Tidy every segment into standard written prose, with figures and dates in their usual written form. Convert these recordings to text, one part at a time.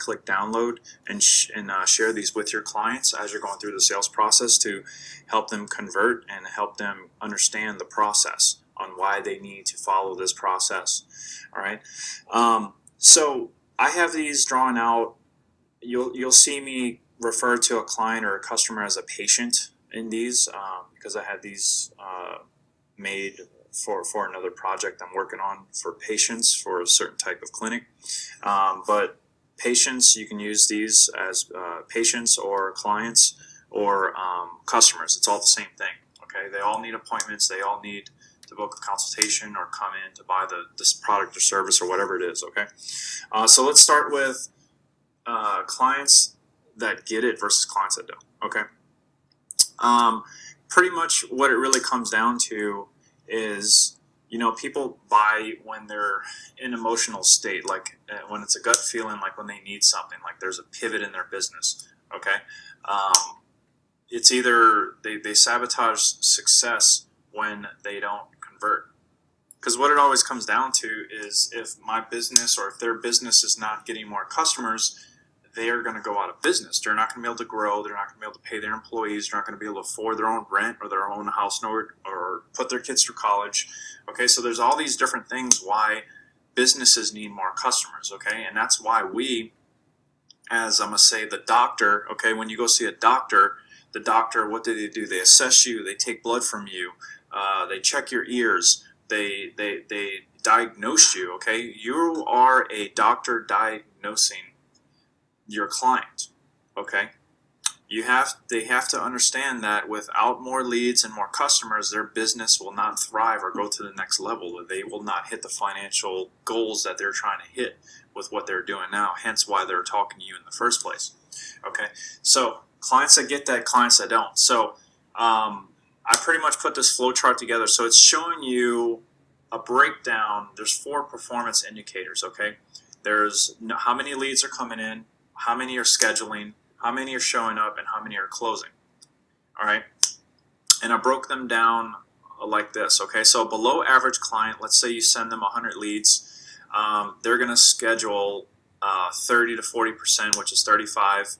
click download and share these with your clients as you're going through the sales process to help them convert and help them understand the process on why they need to follow this process. All right. So I have these drawn out. You'll see me refer to a client or a customer as a patient in these because I had these made for another project I'm working on for patients for a certain type of clinic. But patients, you can use these as patients or clients or customers. It's all the same thing. Okay, they all need appointments. They all need to book a consultation or come in to buy this product or service or whatever it is. Okay, so let's start with clients that get it versus clients that don't. Okay, pretty much what it really comes down to is, people buy when they're in emotional state, like when it's a gut feeling, like when they need something, like there's a pivot in their business. Okay, it's either they sabotage success when they don't convert. Because what it always comes down to is if my business or if their business is not getting more customers, they are going to go out of business. They're not going to be able to grow. They're not going to be able to pay their employees. They're not going to be able to afford their own rent or their own house or put their kids through college. Okay, so there's all these different things why businesses need more customers. Okay, and that's why we, as I'm going to say, the doctor, okay, when you go see a doctor, the doctor, what do? They assess you. They take blood from you. They check your ears. They diagnose you. Okay, you are a doctor diagnosing your client. Okay, they have to understand that without more leads and more customers, their business will not thrive or go to the next level. They will not hit the financial goals that they're trying to hit with what they're doing now. Hence why they're talking to you in the first place. Okay, so clients that get that, clients that don't. So I pretty much put this flow chart together. So it's showing you a breakdown. There's 4 performance indicators. Okay, there's how many leads are coming in, how many are scheduling, how many are showing up, and how many are closing. All right, and I broke them down like this. Okay, so below average client, let's say you send them 100 leads, they're going to schedule 30 to 40%, which is 35,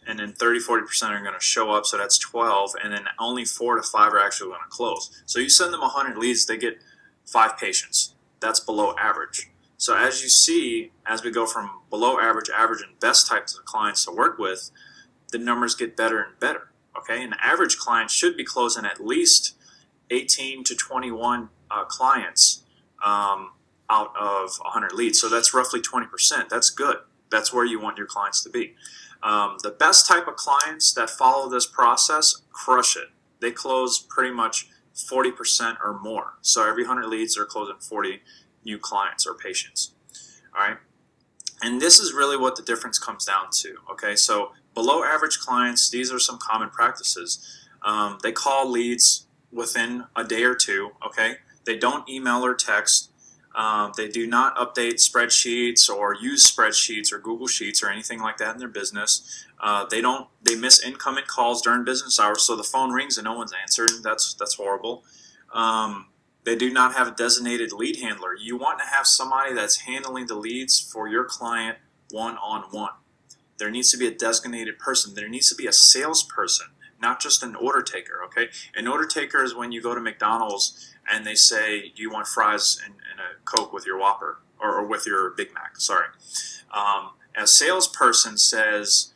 and then 30-40% are going to show up, so that's 12, and then only 4 to 5 are actually going to close. So you send them 100 leads, they get 5 patients. That's below average. So as you see, as we go from below average, average, and best types of clients to work with, the numbers get better and better. Okay, an average client should be closing at least 18 to 21 clients out of 100 leads. So that's roughly 20%. That's good. That's where you want your clients to be. The best type of clients that follow this process crush it. They close pretty much 40% or more. So every 100 leads, they're closing 40 new clients or patients. All right. And this is really what the difference comes down to. Okay. So below average clients, these are some common practices. They call leads within a day or two. Okay. They don't email or text. They do not update spreadsheets or use spreadsheets or Google Sheets or anything like that in their business. They miss incoming calls during business hours, so the phone rings and no one's answering. That's horrible. They do not have a designated lead handler. You want to have somebody that's handling the leads for your client one-on-one. There needs to be a designated person. There needs to be a salesperson, not just an order taker, okay? An order taker is when you go to McDonald's and they say, do you want fries and a Coke with your Whopper or with your Big Mac, sorry. A salesperson says,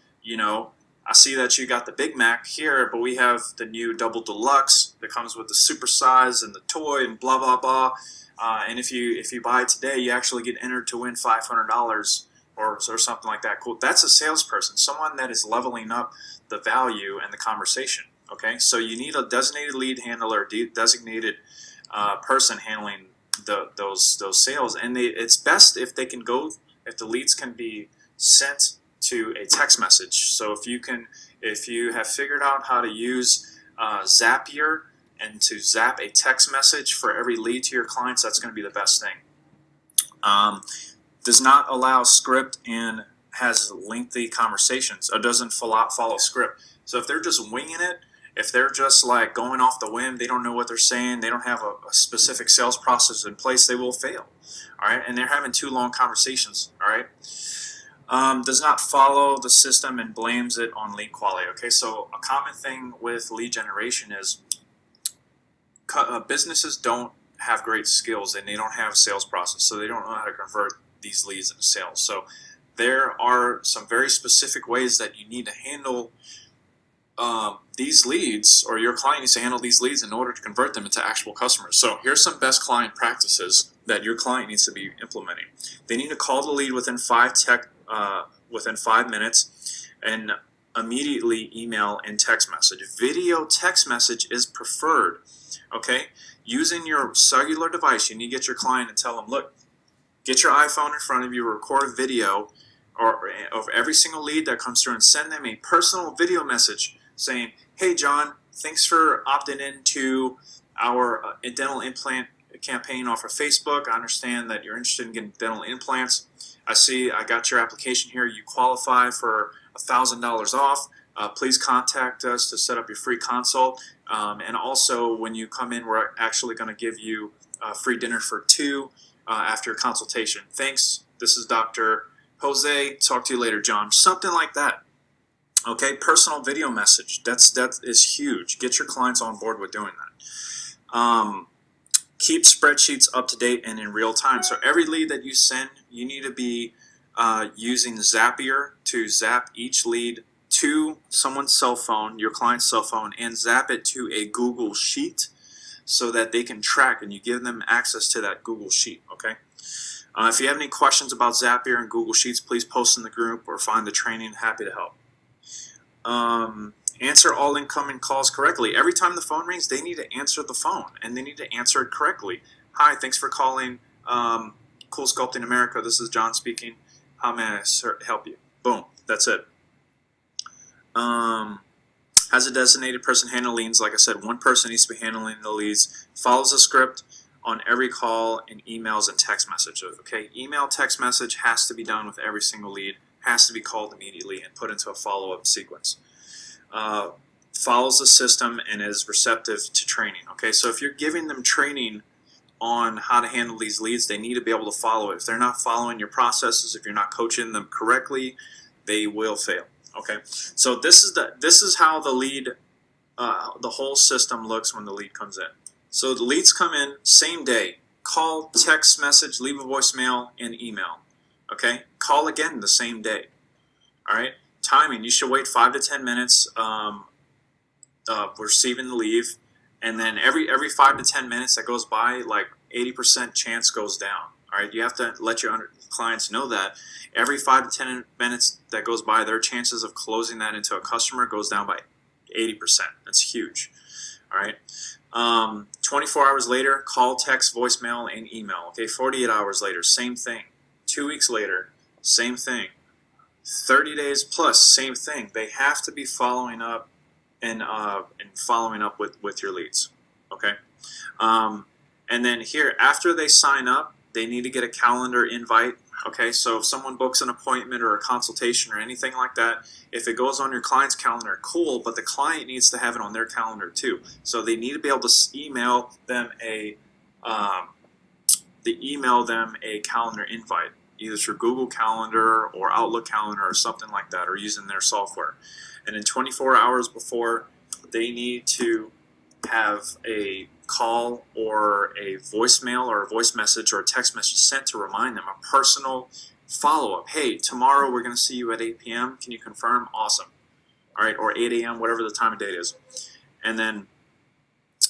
I see that you got the Big Mac here, but we have the new Double Deluxe that comes with the super size and the toy and blah, blah, blah. And if you buy it today, you actually get entered to win $500 or something like that. Cool. That's a salesperson, someone that is leveling up the value and the conversation. Okay, so you need a designated lead handler, designated person handling those sales, and it's best if the leads can be sent to a text message. So if you have figured out how to use Zapier and to zap a text message for every lead to your clients, that's going to be the best thing. Does not allow script and has lengthy conversations. It doesn't follow script. So if they're just winging it, if they're just like going off the whim, they don't know what they're saying, they don't have a specific sales process in place, they will fail. All right, and they're having too long conversations. All right. Does not follow the system and blames it on lead quality. Okay, so a common thing with lead generation is businesses don't have great skills and they don't have a sales process, so they don't know how to convert these leads into sales. So there are some very specific ways that you need to handle these leads, or your client needs to handle these leads in order to convert them into actual customers. So here's some best client practices that your client needs to be implementing. They need to call the lead within 5 minutes and immediately email and text message. Video text message is preferred. Okay, using your cellular device, you need to get your client and tell them, look, get your iPhone in front of you, record a video of every single lead that comes through and send them a personal video message saying, hey John, thanks for opting into our dental implant campaign off of Facebook. I understand that you're interested in getting dental implants. I see I got your application here. You qualify for $1,000 off. Please contact us to set up your free consult. And also, when you come in, we're actually going to give you free dinner for two after your consultation. Thanks. This is Dr. Jose. Talk to you later, John. Something like that. Okay, personal video message. That is huge. Get your clients on board with doing that. Keep spreadsheets up to date and in real time. So every lead that you send, you need to be using Zapier to zap each lead to someone's cell phone, your client's cell phone, and zap it to a Google Sheet so that they can track and you give them access to that Google Sheet, okay? If you have any questions about Zapier and Google Sheets, please post in the group or find the training. Happy to help. Answer all incoming calls correctly. Every time the phone rings, they need to answer the phone, and they need to answer it correctly. Hi, thanks for calling Cool Sculpting America. This is John speaking. How may I help you? Boom. That's it. Has a designated person handle leads. Like I said, one person needs to be handling the leads. Follows a script on every call and emails and text messages. Okay, email, text message has to be done with every single lead. Has to be called immediately and put into a follow-up sequence. Follows the system and is receptive to training. Okay, so if you're giving them training on how to handle these leads, they need to be able to follow it. If they're not following your processes, if you're not coaching them correctly, they will fail. Okay, so this is how the lead, the whole system looks when the lead comes in. So the leads come in same day. Call, text message, leave a voicemail, and email. Okay, call again the same day. All right, timing, you should wait 5 to 10 minutes receiving the lead, and then every 5 to 10 minutes that goes by, like 80% chance goes down. All right, you have to let your clients know that every 5 to 10 minutes that goes by, their chances of closing that into a customer goes down by 80%. That's huge. All right. 24 hours later, call, text, voicemail, and email. Okay, 48 hours later, same thing. 2 weeks later, same thing. 30 days plus, same thing. They have to be following up and following up with your leads. Okay, and then here, after they sign up, they need to get a calendar invite. Okay, so if someone books an appointment or a consultation or anything like that, if it goes on your client's calendar, cool, but the client needs to have it on their calendar too. So they need to be able to email them a calendar invite, either through Google Calendar or Outlook Calendar or something like that, or using their software. And in 24 hours before, they need to have a call or a voicemail or a voice message or a text message sent to remind them, a personal follow-up. Hey, tomorrow we're going to see you at 8 p.m. Can you confirm? Awesome. All right, or 8 a.m., whatever the time of day is. And then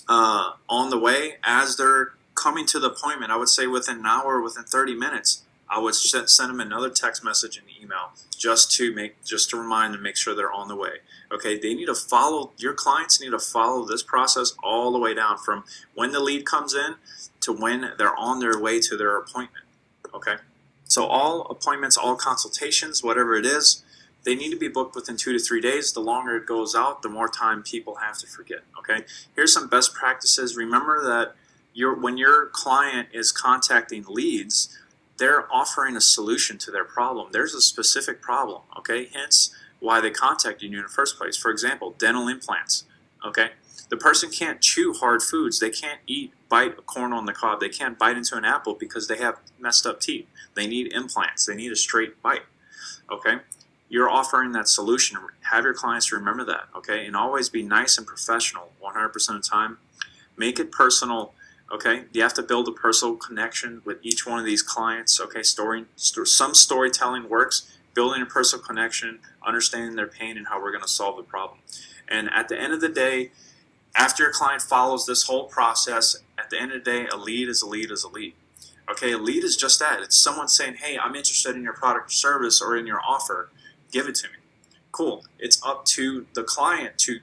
on the way, as they're coming to the appointment, I would say within an hour, within 30 minutes, I would send them another text message and email just to remind them, make sure they're on the way. Okay, they need to follow, your clients need to follow this process all the way down from when the lead comes in to when they're on their way to their appointment. Okay, so all appointments, all consultations, whatever it is, they need to be booked within 2 to 3 days. The longer it goes out, the more time people have to forget. Okay, here's some best practices. Remember that when your client is contacting leads, they're offering a solution to their problem. There's a specific problem, okay? Hence why they contacted you in the first place. For example, dental implants, okay? The person can't chew hard foods. They can't bite a corn on the cob. They can't bite into an apple because they have messed up teeth. They need implants. They need a straight bite. Okay, you're offering that solution. Have your clients remember that. Okay, and always be nice and professional 100% of the time. Make it personal. Okay, you have to build a personal connection with each one of these clients. Okay, some storytelling works. Building a personal connection, understanding their pain and how we're going to solve the problem. And at the end of the day, after your client follows this whole process, at the end of the day, a lead is a lead is a lead. Okay, a lead is just that. It's someone saying, hey, I'm interested in your product or service or in your offer. Give it to me. Cool. It's up to the client to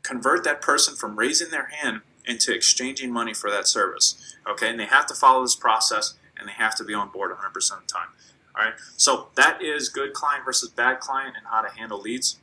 convert that person from raising their hand into exchanging money for that service. Okay, and they have to follow this process and they have to be on board 100% of the time. All right, so that is good client versus bad client and how to handle leads.